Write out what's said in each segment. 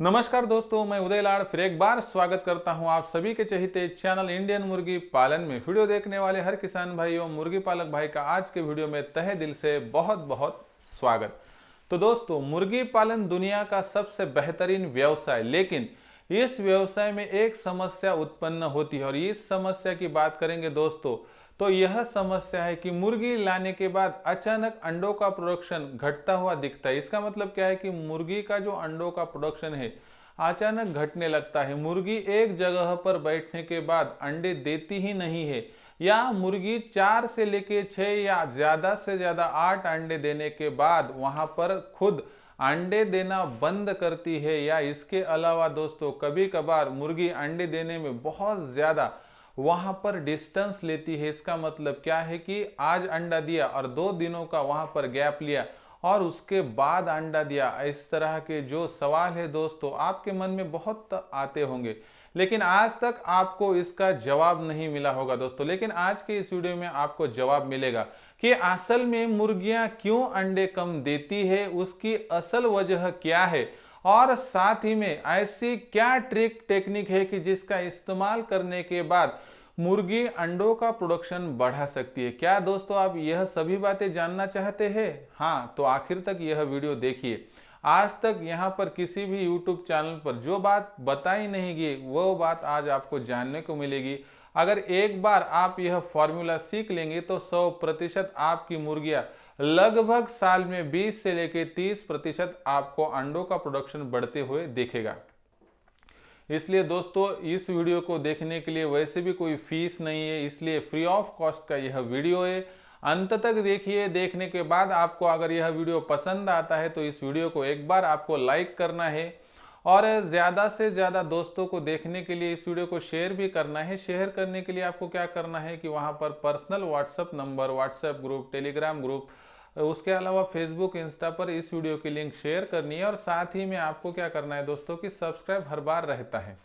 नमस्कार दोस्तों, मैं उदय लाड़ फिर एक बार स्वागत करता हूं आप सभी के चहेते चैनल इंडियन मुर्गी पालन में। वीडियो देखने वाले हर किसान भाई एवं मुर्गी पालक भाई का आज के वीडियो में तहे दिल से बहुत बहुत स्वागत। तो दोस्तों, मुर्गी पालन दुनिया का सबसे बेहतरीन व्यवसाय, लेकिन इस व्यवसाय में एक समस्या उत्पन्न होती है और इस समस्या की बात करेंगे दोस्तों, तो यह समस्या है कि मुर्गी लाने के बाद अचानक अंडों का प्रोडक्शन घटता हुआ दिखता है। इसका मतलब क्या है कि मुर्गी का जो अंडों का प्रोडक्शन है अचानक घटने लगता है। मुर्गी एक जगह पर बैठने के बाद अंडे देती ही नहीं है, या मुर्गी 4 से लेके 6 या ज्यादा से ज्यादा 8 अंडे देने के बाद वहां पर खुद अंडे देना बंद करती है। या इसके अलावा दोस्तों, कभी कभार मुर्गी अंडे देने में बहुत ज्यादा वहां पर डिस्टेंस लेती है। इसका मतलब क्या है कि आज अंडा दिया और 2 दिनों का वहां पर गैप लिया और उसके बाद अंडा दिया। इस तरह के जो सवाल है दोस्तों, आपके मन में बहुत आते होंगे, लेकिन आज तक आपको इसका जवाब नहीं मिला होगा दोस्तों। लेकिन आज के इस वीडियो में आपको जवाब मिलेगा कि असल में मुर्गियां क्यों अंडे कम देती है, उसकी असल वजह क्या है, और साथ ही में ऐसी क्या ट्रिक टेक्निक है कि जिसका इस्तेमाल करने के बाद मुर्गी अंडों का प्रोडक्शन बढ़ा सकती है। क्या दोस्तों आप यह सभी बातें जानना चाहते हैं? हाँ, तो आखिर तक यह वीडियो देखिए। आज तक यहाँ पर किसी भी यूट्यूब चैनल पर जो बात बताई नहीं गई वो बात आज आपको जानने को मिलेगी। अगर एक बार आप यह फॉर्मूला सीख लेंगे तो 100% आपकी मुर्गियां लगभग साल में 20 से लेकर 30% आपको अंडों का प्रोडक्शन बढ़ते हुए देखेगा। इसलिए दोस्तों, इस वीडियो को देखने के लिए वैसे भी कोई फीस नहीं है, इसलिए फ्री ऑफ कॉस्ट का यह वीडियो है। अंत तक देखिए। देखने के बाद आपको अगर यह वीडियो पसंद आता है तो इस वीडियो को एक बार आपको लाइक करना है और ज़्यादा से ज़्यादा दोस्तों को देखने के लिए इस वीडियो को शेयर भी करना है। शेयर करने के लिए आपको क्या करना है कि वहाँ पर personal WhatsApp number, WhatsApp group, Telegram group, उसके अलावा फेसबुक, इंस्टा पर इस वीडियो की लिंक शेयर करनी है। और साथ ही में आपको क्या करना है दोस्तों कि सब्सक्राइब हर बार रहता है।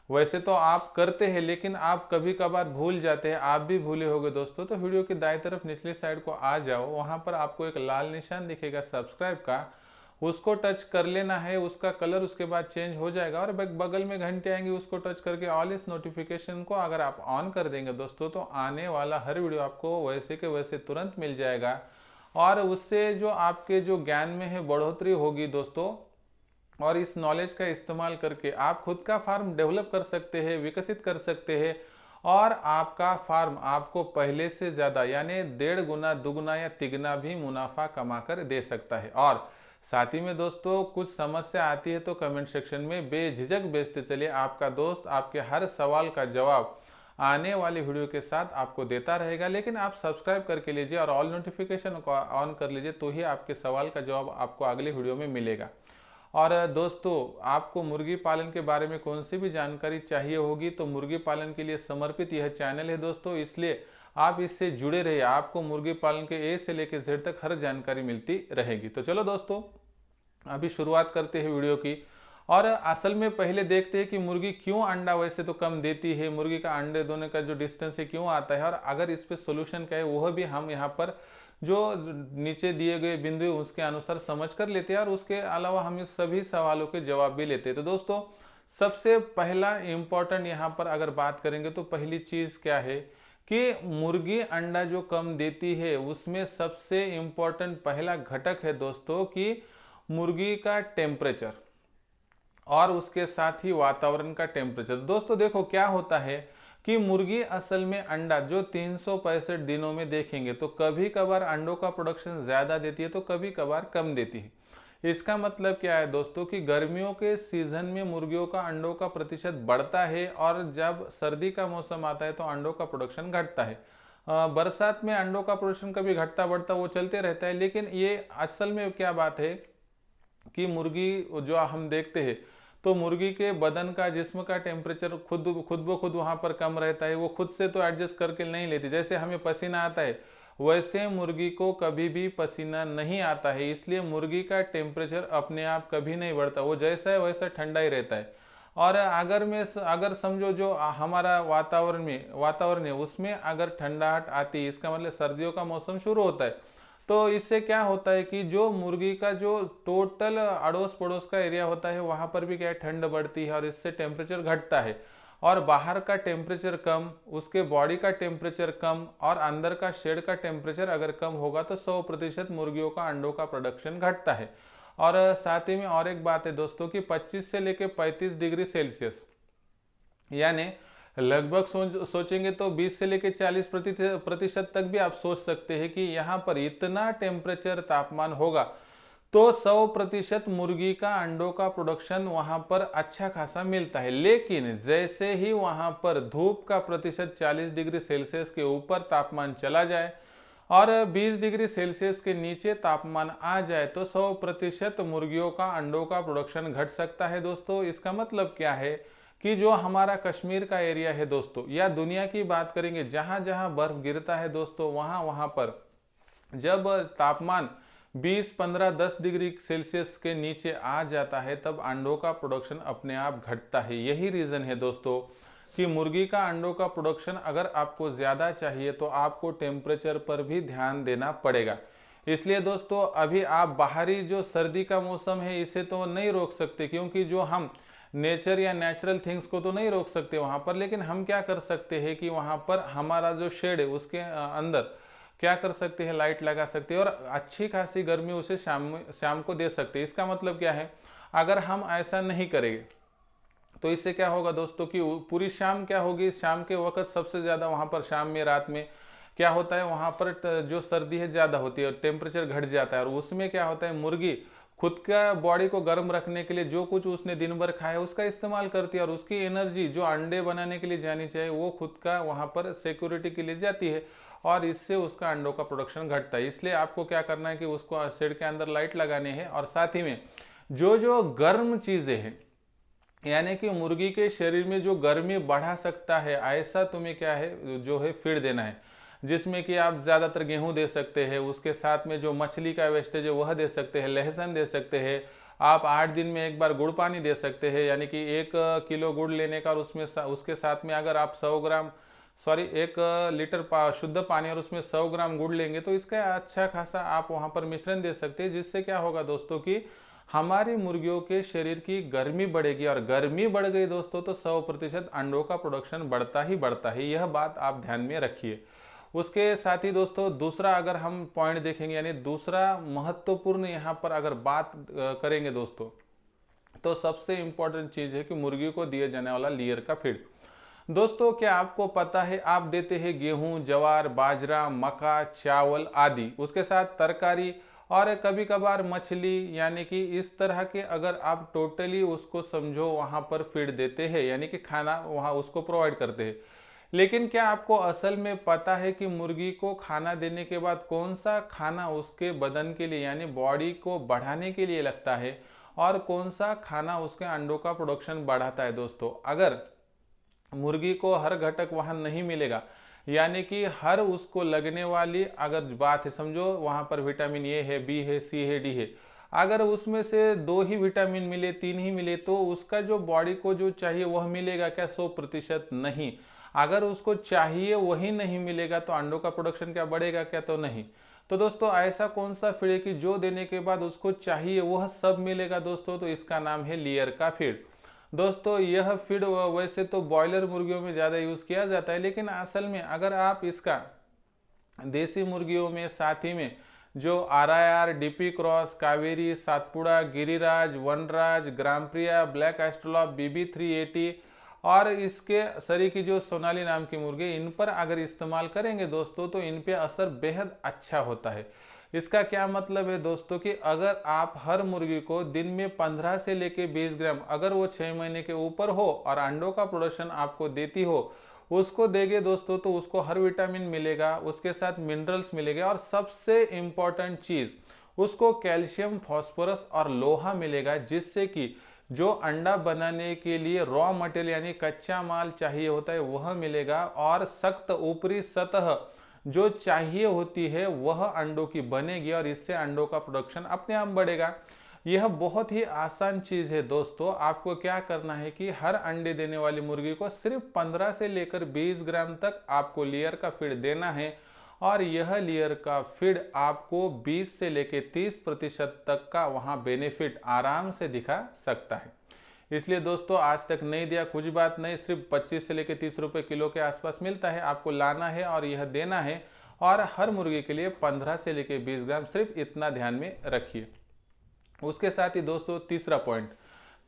वैसे तो आप करते हैं, लेकिन आप कभी कभार भूल जाते हैं। आप भी भूले होंगे दोस्तों, तो वीडियो की दाईं तरफ निचली साइड को आ जाओ, वहां पर आपको एक लाल निशान दिखेगा सब्सक्राइब का, उसको टच कर लेना है। उसका कलर उसके बाद चेंज हो जाएगा और बगल में घंटे आएंगे, उसको टच करके ऑल इस नोटिफिकेशन को अगर आप ऑन कर देंगे दोस्तों, तो आने वाला हर वीडियो आपको वैसे के वैसे तुरंत मिल जाएगा। और उससे जो आपके जो ज्ञान में है बढ़ोतरी होगी दोस्तों, और इस नॉलेज का इस्तेमाल करके आप खुद का फार्म डेवलप कर सकते हैं, विकसित कर सकते हैं, और आपका फार्म आपको पहले से ज़्यादा यानी 1.5 गुना, दुगुना या तिगुना भी मुनाफा कमा कर दे सकता है। और साथ ही में दोस्तों, कुछ समस्या आती है तो कमेंट सेक्शन में बेझिझक भेजते चलिए। आपका दोस्त आपके हर सवाल का जवाब आने वाली वीडियो के साथ आपको देता रहेगा। लेकिन आप सब्सक्राइब करके लीजिए और ऑल नोटिफिकेशन को ऑन कर लीजिए, तो ही आपके सवाल का जवाब आपको अगली वीडियो में मिलेगा। और दोस्तों, आपको मुर्गी पालन के बारे में कौन सी भी जानकारी चाहिए होगी तो मुर्गी पालन के लिए समर्पित यह चैनल है दोस्तों, इसलिए आप इससे जुड़े रहिए। आपको मुर्गी पालन के ए से लेकर जेड तक हर जानकारी मिलती रहेगी। तो चलो दोस्तों, अभी शुरुआत करते हैं वीडियो की। और असल में पहले देखते हैं कि मुर्गी क्यों अंडा वैसे तो कम देती है, मुर्गी का अंडे दोने का जो डिस्टेंस है क्यों आता है, और अगर इस पे सोल्यूशन क्या है वह भी हम यहाँ पर जो नीचे दिए गए बिंदु उसके अनुसार समझ कर लेते हैं, और उसके अलावा हम इस सभी सवालों के जवाब भी लेते हैं। तो दोस्तों, सबसे पहला इंपॉर्टेंट यहाँ पर अगर बात करेंगे तो पहली चीज क्या है कि मुर्गी अंडा जो कम देती है उसमें सबसे इंपॉर्टेंट पहला घटक है दोस्तों कि मुर्गी का टेम्परेचर और उसके साथ ही वातावरण का टेम्परेचर। दोस्तों देखो क्या होता है कि मुर्गी असल में अंडा जो 365 दिनों में देखेंगे तो कभी कभार अंडों का प्रोडक्शन ज्यादा देती है तो कभी कभार कम देती है। इसका मतलब क्या है दोस्तों कि गर्मियों के सीजन में मुर्गियों का अंडों का प्रतिशत बढ़ता है, और जब सर्दी का मौसम आता है तो अंडों का प्रोडक्शन घटता है। बरसात में अंडों का प्रोडक्शन कभी घटता बढ़ता वो चलते रहता है। लेकिन ये असल में क्या बात है कि मुर्गी जो हम देखते हैं तो मुर्गी के बदन का, जिस्म का टेम्परेचर खुद ब खुद वहां पर कम रहता है। वो खुद से तो एडजस्ट करके नहीं लेती। जैसे हमें पसीना आता है वैसे मुर्गी को कभी भी पसीना नहीं आता है, इसलिए मुर्गी का टेम्परेचर अपने आप कभी नहीं बढ़ता, वो जैसा है वैसा ठंडा ही रहता है। और अगर समझो जो हमारा वातावरण है उसमें अगर ठंडाहट आती है, इसका मतलब सर्दियों का मौसम शुरू होता है, तो इससे क्या होता है कि जो मुर्गी का जो टोटल अड़ोस पड़ोस का एरिया होता है वहां पर भी क्या है, ठंड बढ़ती है और इससे टेम्परेचर घटता है। और बाहर का टेम्परेचर कम, उसके बॉडी का टेम्परेचर कम और अंदर का शेड का टेम्परेचर अगर कम होगा तो 100% मुर्गियों का अंडों का प्रोडक्शन घटता है। और साथ ही में और एक बात है दोस्तों कि 25 से लेकर 35 डिग्री सेल्सियस, यानी लगभग सोचेंगे तो 20 से लेकर 40 प्रतिशत तक भी आप सोच सकते हैं कि यहाँ पर इतना टेम्परेचर तापमान होगा तो 100% मुर्गी का अंडों का प्रोडक्शन वहां पर अच्छा खासा मिलता है। लेकिन जैसे ही वहां पर धूप का प्रतिशत 40 डिग्री सेल्सियस के ऊपर तापमान चला जाए और 20 डिग्री सेल्सियस के नीचे तापमान आ जाए तो 100% मुर्गियों का अंडों का प्रोडक्शन घट सकता है। दोस्तों इसका मतलब क्या है कि जो हमारा कश्मीर का एरिया है दोस्तों, या दुनिया की बात करेंगे जहां जहां बर्फ गिरता है दोस्तों, वहां वहां पर जब तापमान 20, 15, 10 डिग्री सेल्सियस के नीचे आ जाता है तब अंडों का प्रोडक्शन अपने आप घटता है। यही रीजन है दोस्तों कि मुर्गी का अंडों का प्रोडक्शन अगर आपको ज्यादा चाहिए तो आपको टेम्परेचर पर भी ध्यान देना पड़ेगा। इसलिए दोस्तों अभी आप बाहरी जो सर्दी का मौसम है इसे तो नहीं रोक सकते, क्योंकि जो हम नेचर या नेचुरल थिंग्स को तो नहीं रोक सकते वहां पर, लेकिन हम क्या कर सकते हैं कि वहां पर हमारा जो शेड है उसके अंदर क्या कर सकते हैं, लाइट लगा सकते हैं और अच्छी खासी गर्मी उसे शाम को दे सकते हैं। इसका मतलब क्या है, अगर हम ऐसा नहीं करेंगे तो इससे क्या होगा दोस्तों कि पूरी शाम क्या होगी, शाम के वक्त सबसे ज्यादा वहां पर शाम में रात में क्या होता है, वहां पर जो सर्दी है ज्यादा होती है और टेम्परेचर घट जाता है और उसमें क्या होता है, मुर्गी खुद का बॉडी को गर्म रखने के लिए जो कुछ उसने दिन भर खाया उसका इस्तेमाल करती है और उसकी एनर्जी जो अंडे बनाने के लिए जानी चाहिए वो खुद का वहां पर सिक्योरिटी के लिए जाती है और इससे उसका अंडों का प्रोडक्शन घटता है। इसलिए आपको क्या करना है कि उसको शेड के अंदर लाइट लगानी है और साथ ही में जो जो गर्म चीजें हैं, यानी कि मुर्गी के शरीर में जो गर्मी बढ़ा सकता है ऐसा तुम्हें क्या है जो है फीड देना है, जिसमें कि आप ज्यादातर गेहूं दे सकते हैं, उसके साथ में जो मछली का वेस्टेज है वह दे सकते हैं, लहसुन दे सकते हैं, आप 8 दिन में एक बार गुड़ पानी दे सकते हैं, यानी कि 1 किलो गुड़ लेने का और उसमें उसके साथ में अगर आप 1 लीटर शुद्ध पानी और उसमें 100 ग्राम गुड़ लेंगे तो इसका अच्छा खासा आप वहां पर मिश्रण दे सकते हैं, जिससे क्या होगा दोस्तों कि हमारी मुर्गियों के शरीर की गर्मी बढ़ेगी और गर्मी बढ़ गई दोस्तों तो 100% अंडों का प्रोडक्शन बढ़ता ही बढ़ता है। यह बात आप ध्यान में रखिए। उसके साथ ही दोस्तों दूसरा अगर हम पॉइंट देखेंगे, यानी दूसरा महत्वपूर्ण यहाँ पर अगर बात करेंगे दोस्तों, तो सबसे इंपॉर्टेंट चीज है कि मुर्गी को दिए जाने वाला लेयर का फीड। दोस्तों क्या आपको पता है, आप देते हैं गेहूं, ज्वार, बाजरा, मक्का, चावल आदि, उसके साथ तरकारी और कभी कभार मछली, यानी कि इस तरह के अगर आप टोटली उसको समझो वहां पर फीड देते हैं, यानी कि खाना वहां उसको प्रोवाइड करते हैं। लेकिन क्या आपको असल में पता है कि मुर्गी को खाना देने के बाद कौन सा खाना उसके बदन के लिए यानी बॉडी को बढ़ाने के लिए लगता है और कौन सा खाना उसके अंडों का प्रोडक्शन बढ़ाता है। दोस्तों अगर मुर्गी को हर घटक वहां नहीं मिलेगा, यानी कि हर उसको लगने वाली अगर बात है, समझो वहां पर विटामिन ए है, बी है, सी है, डी है, अगर उसमें से 2 ही विटामिन मिले, 3 ही मिले तो उसका जो बॉडी को जो चाहिए वह मिलेगा क्या? 100% नहीं। अगर उसको चाहिए वही नहीं मिलेगा तो अंडों का प्रोडक्शन क्या बढ़ेगा क्या? तो नहीं। तो दोस्तों ऐसा कौन सा फीड है कि जो देने के बाद उसको चाहिए वह सब मिलेगा दोस्तों? तो इसका नाम है लेयर का फीड। दोस्तों यह फीड वैसे तो बॉयलर मुर्गियों में ज्यादा यूज किया जाता है, लेकिन असल में अगर आप इसका देसी मुर्गियों में साथ ही में जो RIR, DP cross, Kaveri, Satpura, Giriraj, Vanraj, Gramapriya, black Australorp, BB380 और इसके सरी की जो सोनाली नाम की मुर्गी, इन पर अगर इस्तेमाल करेंगे दोस्तों तो इन पे असर बेहद अच्छा होता है। इसका क्या मतलब है दोस्तों कि अगर आप हर मुर्गी को दिन में 15 से लेके 20 ग्राम, अगर वो 6 महीने के ऊपर हो और अंडों का प्रोडक्शन आपको देती हो, उसको देंगे दोस्तों तो उसको हर विटामिन मिलेगा, उसके साथ मिनरल्स मिलेंगे और सबसे इंपॉर्टेंट चीज उसको कैल्शियम, फास्फोरस और लोहा मिलेगा, जिससे कि जो अंडा बनाने के लिए रॉ मटेरियल यानी कच्चा माल चाहिए होता है वह मिलेगा और सख्त ऊपरी सतह जो चाहिए होती है वह अंडों की बनेगी और इससे अंडों का प्रोडक्शन अपने आप बढ़ेगा। यह बहुत ही आसान चीज है दोस्तों। आपको क्या करना है कि हर अंडे देने वाली मुर्गी को सिर्फ 15 से लेकर 20 ग्राम तक आपको लेयर का फीड देना है और यह लेयर का फीड आपको 20 से लेके 30% तक का वहां बेनिफिट आराम से दिखा सकता है। इसलिए दोस्तों आज तक नहीं दिया कुछ बात नहीं, सिर्फ 25 से लेके 30 रुपए किलो के आसपास मिलता है, आपको लाना है और यह देना है। और हर मुर्गी के लिए 15 से लेके 20 ग्राम, सिर्फ इतना ध्यान में रखिए। उसके साथ ही दोस्तों तीसरा पॉइंट,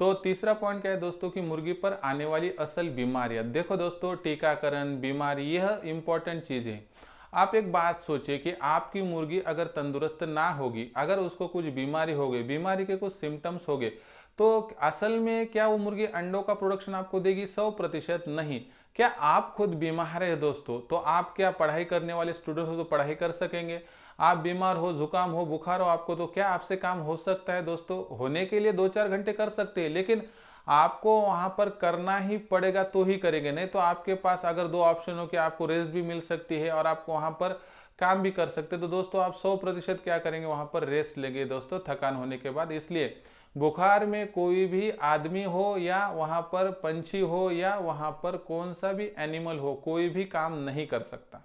तो तीसरा पॉइंट क्या है दोस्तों कि मुर्गी पर आने वाली असल बीमारियां। देखो दोस्तों, टीकाकरण, बीमारी, यह इंपॉर्टेंट चीजें हैं। आप एक बात सोचिए कि आपकी मुर्गी अगर तंदुरुस्त ना होगी, अगर उसको कुछ बीमारी हो गई, बीमारी के कुछ सिम्टम्स हो गए, तो असल में क्या वो मुर्गी अंडों का प्रोडक्शन आपको देगी? 100% नहीं। क्या आप खुद बीमार है दोस्तों, तो आप क्या पढ़ाई करने वाले स्टूडेंट हो तो पढ़ाई कर सकेंगे? आप बीमार हो, जुकाम हो, बुखार हो आपको, तो क्या आपसे काम हो सकता है? दोस्तों होने के लिए 2-4 घंटे कर सकते हैं, लेकिन आपको वहां पर करना ही पड़ेगा तो ही करेंगे, नहीं तो आपके पास अगर दो ऑप्शन हो कि आपको रेस्ट भी मिल सकती है और आपको वहां पर काम भी कर सकते, तो दोस्तों आप 100% क्या करेंगे? वहां पर रेस्ट लेंगे दोस्तों, थकान होने के बाद। इसलिए बुखार में कोई भी आदमी हो या वहां पर पंछी हो या वहां पर कौन सा भी एनिमल हो, कोई भी काम नहीं कर सकता।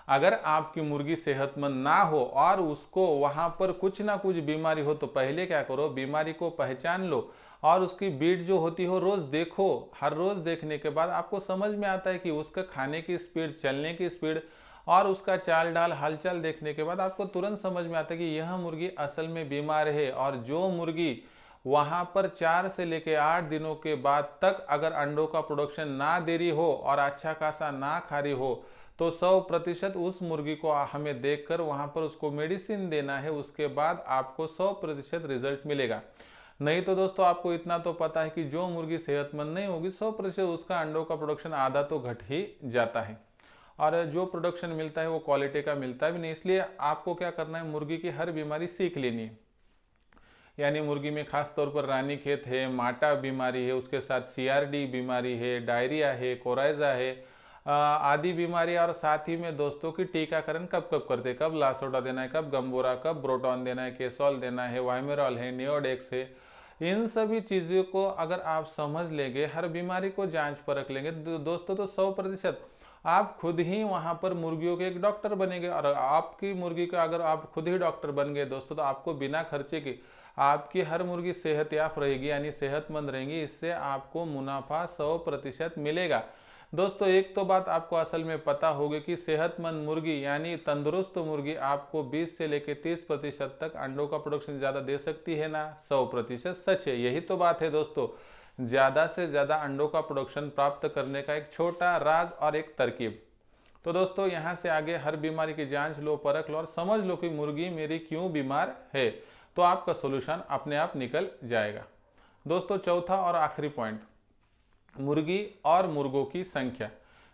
अगर आपकी मुर्गी सेहतमंद ना हो और उसको वहां पर कुछ ना कुछ बीमारी हो, तो पहले क्या करो? बीमारी को पहचान लो और उसकी बीट जो होती हो रोज देखो। हर रोज देखने के बाद आपको समझ में आता है कि उसका खाने की स्पीड, चलने की स्पीड और उसका चाल ढाल, हालचाल देखने के बाद आपको तुरंत समझ में आता है कि यह मुर्गी असल में बीमार है। और जो मुर्गी वहां पर 4 से लेके 8 दिनों के बाद तक अगर अंडों का प्रोडक्शन ना दे रही हो और अच्छा खासा ना खा रही हो, तो 100% उस मुर्गी को हमें देखकर वहां पर उसको मेडिसिन देना है, उसके बाद आपको 100% रिजल्ट मिलेगा। नहीं तो दोस्तों आपको इतना तो पता है कि जो मुर्गी सेहतमंद नहीं होगी, 100% उसका अंडों का प्रोडक्शन आधा तो घट ही जाता है और जो प्रोडक्शन मिलता है वो क्वालिटी का मिलता भी नहीं। इसलिए आपको क्या करना है? मुर्गी की हर बीमारी सीख लेनी है। यानी मुर्गी में खास तौर पर रानीखेत है, माटा बीमारी है, उसके साथ सीआरडी बीमारी है, डायरिया है, कोराइजा है, आदि बीमारी। और साथ ही में दोस्तों की टीकाकरण कब कब करते, कब लासोटा देना है, कब गम्बोरा, कब ब्रोटॉन देना है, केसॉल देना है, वाइमेरॉल है, नियोडेक्स है। इन सभी चीजों को अगर आप समझ लेंगे, हर बीमारी को जांच परख लेंगे दोस्तों, तो 100% आप खुद ही वहां पर मुर्गियों के एक डॉक्टर बनेंगे। और आपकी मुर्गी का अगर आप खुद ही डॉक्टर बन गए दोस्तों, तो आपको बिना खर्चे के आपकी हर मुर्गी सेहतयाब रहेगी, यानी सेहतमंद रहेंगी। इससे आपको मुनाफा 100% मिलेगा। दोस्तों एक तो बात आपको असल में पता होगी कि सेहतमंद मुर्गी यानी तंदुरुस्त मुर्गी आपको 20 से लेकर 30% तक अंडों का प्रोडक्शन ज्यादा दे सकती है ना? 100% सच है। यही तो बात है दोस्तों, ज्यादा से ज्यादा अंडों का प्रोडक्शन प्राप्त करने का एक छोटा राज और एक तरकीब। तो दोस्तों यहाँ से आगे हर बीमारी की जांच लो, परख लो और समझ लो कि मुर्गी मेरी क्यों बीमार है, तो आपका सोल्यूशन अपने आप निकल जाएगा। दोस्तों चौथा और आखिरी पॉइंट, मुर्गी और मुर्गों की संख्या।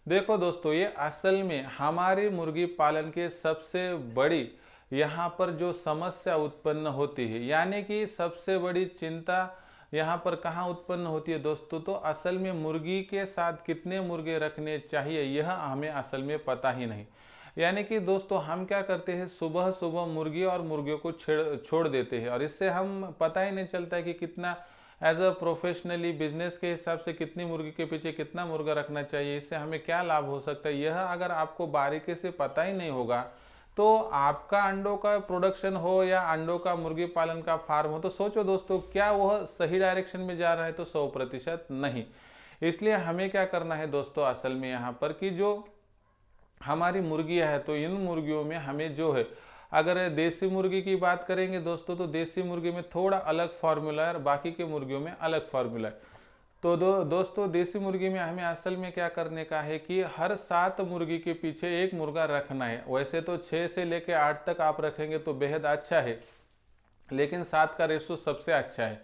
देखो दोस्तों, ये असल में हमारे मुर्गी पालन के सबसे बड़ी यहाँ पर जो समस्या उत्पन्न होती है, यानी कि सबसे बड़ी चिंता यहाँ पर कहाँ उत्पन्न होती है दोस्तों? तो असल में मुर्गी के साथ कितने मुर्गे रखने चाहिए यह हमें असल में पता ही नहीं। यानी कि दोस्तों हम क्या करते हैं, सुबह सुबह मुर्गी और मुर्गियों को छोड़ देते हैं और इससे हम पता ही नहीं चलता है कि कितना एज अ प्रोफेशनली बिजनेस के हिसाब से कितनी मुर्गी के पीछे कितना मुर्गा रखना चाहिए, इससे हमें क्या लाभ हो सकता है, यह अगर आपको बारीकी से पता ही नहीं होगा, तो आपका अंडों का प्रोडक्शन हो या अंडों का मुर्गी पालन का फार्म हो, तो सोचो दोस्तों क्या वह सही डायरेक्शन में जा रहा है? तो 100% नहीं। इसलिए हमें क्या करना है दोस्तों असल में यहाँ पर कि जो हमारी मुर्गियां है, तो इन मुर्गियों में हमें जो है, अगर देसी मुर्गी की बात करेंगे दोस्तों, तो देसी मुर्गी में थोड़ा अलग फार्मूला है और बाकी के मुर्गियों में अलग फार्मूला है। तो दोस्तों देसी मुर्गी में हमें असल में क्या करने का है कि हर 7 मुर्गी के पीछे एक मुर्गा रखना है। वैसे तो 6 से लेकर 8 तक आप रखेंगे तो बेहद अच्छा है, लेकिन 7 का रेशो सबसे अच्छा है।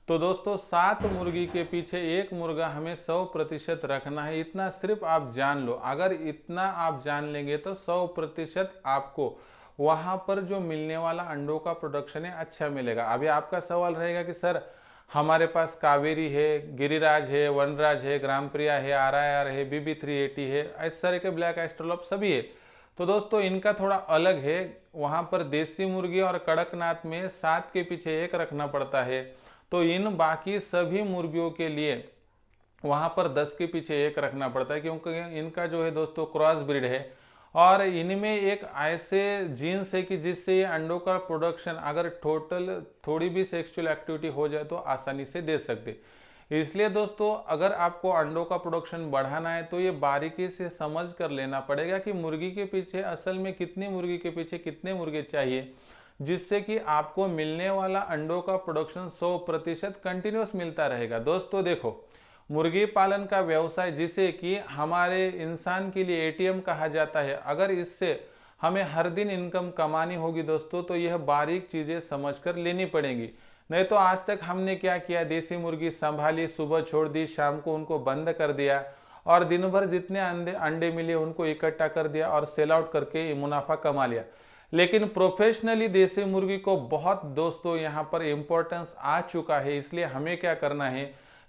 तो दोस्तों 7 मुर्गी के पीछे एक मुर्गा हमें 100% रखना है। इतना सिर्फ आप जान लो, अगर इतना आप जान लेंगे तो 100% आपको वहां पर जो मिलने वाला अंडों का प्रोडक्शन है अच्छा मिलेगा। अभी आपका सवाल रहेगा कि सर हमारे पास कावेरी है, गिरिराज है, वनराज है, ग्राम प्रिया है, RIR है, BB380 है, इस तरह के ब्लैक एस्ट्रोलॉप सभी है। तो दोस्तों इनका थोड़ा अलग है, वहां पर देसी मुर्गी और कड़कनाथ में 7 के पीछे एक रखना पड़ता है। तो इन बाकी सभी मुर्गियों के लिए वहां पर 10 के पीछे एक रखना पड़ता है, क्योंकि इनका जो है दोस्तों क्रॉस ब्रीड है और इनमें एक ऐसे जीन्स है कि जिससे ये अंडों का प्रोडक्शन अगर टोटल थोड़ी भी सेक्सुअल एक्टिविटी हो जाए तो आसानी से दे सकते। इसलिए दोस्तों अगर आपको अंडों का प्रोडक्शन बढ़ाना है तो ये बारीकी से समझ कर लेना पड़ेगा कि मुर्गी के पीछे असल में कितनी मुर्गी के पीछे कितने मुर्गे चाहिए, जिससे कि आपको मिलने वाला अंडों का प्रोडक्शन 100% कंटिन्यूस मिलता रहेगा। दोस्तों देखो, मुर्गी पालन का व्यवसाय जिसे कि हमारे इंसान के लिए एटीएम कहा जाता है, अगर इससे हमें हर दिन इनकम कमानी होगी दोस्तों तो यह बारीक चीजें समझकर लेनी पड़ेंगी। नहीं तो आज तक हमने क्या किया, देसी मुर्गी संभाली, सुबह छोड़ दी, शाम को उनको बंद कर दिया और दिन भर जितने अंडे मिले उनको इकट्ठा कर दिया और सेल आउट करके मुनाफा कमा लिया। लेकिन प्रोफेशनली देसी मुर्गी को बहुत दोस्तों यहाँ पर इंपॉर्टेंस आ चुका है। इसलिए हमें क्या करना है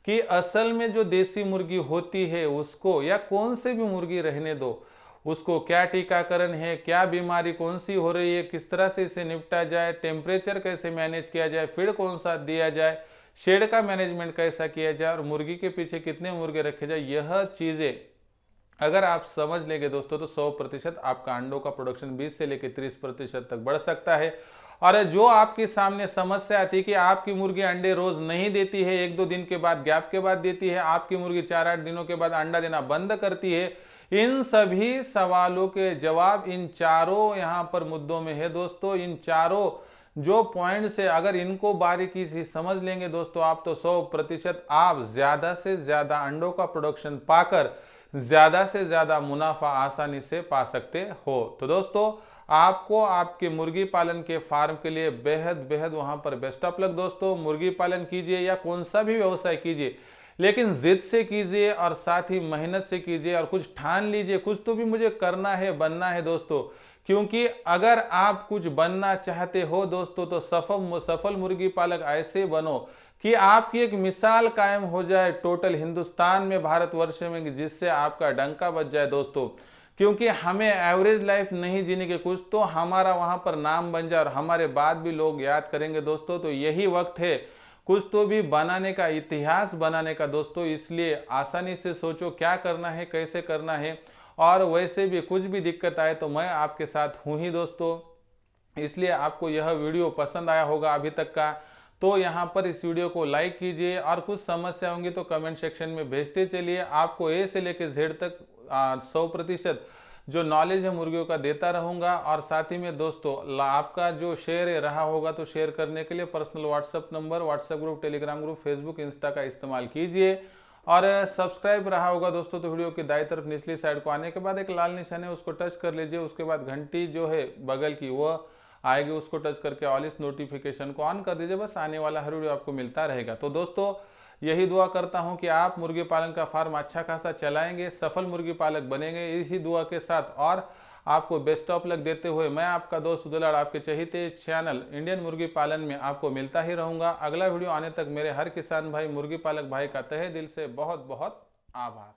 कि असल में जो देसी मुर्गी होती है उसको, या कौन से भी मुर्गी रहने दो, उसको क्या टीकाकरण है, क्या बीमारी कौन सी हो रही है, किस तरह से इसे निपटा जाए, टेम्परेचर कैसे मैनेज किया जाए, फीड कौन सा दिया जाए, शेड का मैनेजमेंट कैसा किया जाए और मुर्गी के पीछे कितने मुर्गे रखे जाए, यह चीजें अगर आप समझ लेंगे दोस्तों तो 100% आपका अंडों का प्रोडक्शन 20 से लेकर 30% तक बढ़ सकता है। और जो आपके सामने समस्या आती है कि आपकी मुर्गी अंडे रोज नहीं देती है, 1-2 दिन के बाद गैप के बाद देती है, आपकी मुर्गी 4-8 दिनों के बाद अंडा देना बंद करती है, इन सभी सवालों के जवाब इन चारों यहां पर मुद्दों में है दोस्तों। इन चारों जो पॉइंट से अगर इनको बारीकी से समझ लेंगे दोस्तों आप, तो 100% आप ज्यादा से ज्यादा अंडों का प्रोडक्शन पाकर ज्यादा से ज्यादा मुनाफा आसानी से पा सकते हो। तो दोस्तों आपको आपके मुर्गी पालन के फार्म के लिए बेहद बेहद वहां पर बेस्ट ऑफ लक दोस्तों। मुर्गी पालन कीजिए या कौन सा भी व्यवसाय कीजिए, लेकिन जिद से कीजिए और साथ ही मेहनत से कीजिए और कुछ ठान लीजिए, कुछ तो भी मुझे करना है, बनना है दोस्तों। क्योंकि अगर आप कुछ बनना चाहते हो दोस्तों तो सफल मुर्गी पालक ऐसे बनो कि आपकी एक मिसाल कायम हो जाए टोटल हिंदुस्तान में, भारतवर्ष में, जिससे आपका डंका बज जाए दोस्तों। क्योंकि हमें एवरेज लाइफ नहीं जीने के, कुछ तो हमारा वहां पर नाम बन जाए और हमारे बाद भी लोग याद करेंगे दोस्तों। तो यही वक्त है कुछ तो भी बनाने का, इतिहास बनाने का दोस्तों। इसलिए आसानी से सोचो क्या करना है, कैसे करना है, और वैसे भी कुछ भी दिक्कत आए तो मैं आपके साथ हूं ही दोस्तों। इसलिए आपको यह वीडियो पसंद आया होगा अभी तक का, तो यहाँ पर इस वीडियो को लाइक कीजिए और कुछ समस्या होंगी तो कमेंट सेक्शन में भेजते चलिए। आपको ए से लेकर जेड तक 100% जो नॉलेज है मुर्गियों का देता रहूंगा। और साथ ही में दोस्तों आपका जो शेयर रहा होगा तो शेयर करने के लिए personal WhatsApp number, WhatsApp group, Telegram group, Facebook, Insta का इस्तेमाल कीजिए। और सब्सक्राइब रहा होगा दोस्तों तो वीडियो की दाईं तरफ निचली साइड को आने के बाद एक लाल निशान है उसको टच कर लीजिए। उसके बाद घंटी जो है बगल की वो आएगी, उसको टच करके ऑल इस नोटिफिकेशन को ऑन कर दीजिए। बस आने वाला हर वीडियो आपको मिलता रहेगा। तो दोस्तों यही दुआ करता हूं कि आप मुर्गी पालन का फार्म अच्छा खासा चलाएंगे, सफल मुर्गी पालक बनेंगे, इसी दुआ के साथ। और आपको बेस्ट ऑफ लक देते हुए मैं आपका दोस्त उदलाड़ आपके चहेते चैनल इंडियन मुर्गी पालन में आपको मिलता ही रहूंगा। अगला वीडियो आने तक मेरे हर किसान भाई, मुर्गी पालक भाई का तहे दिल से बहुत बहुत आभार।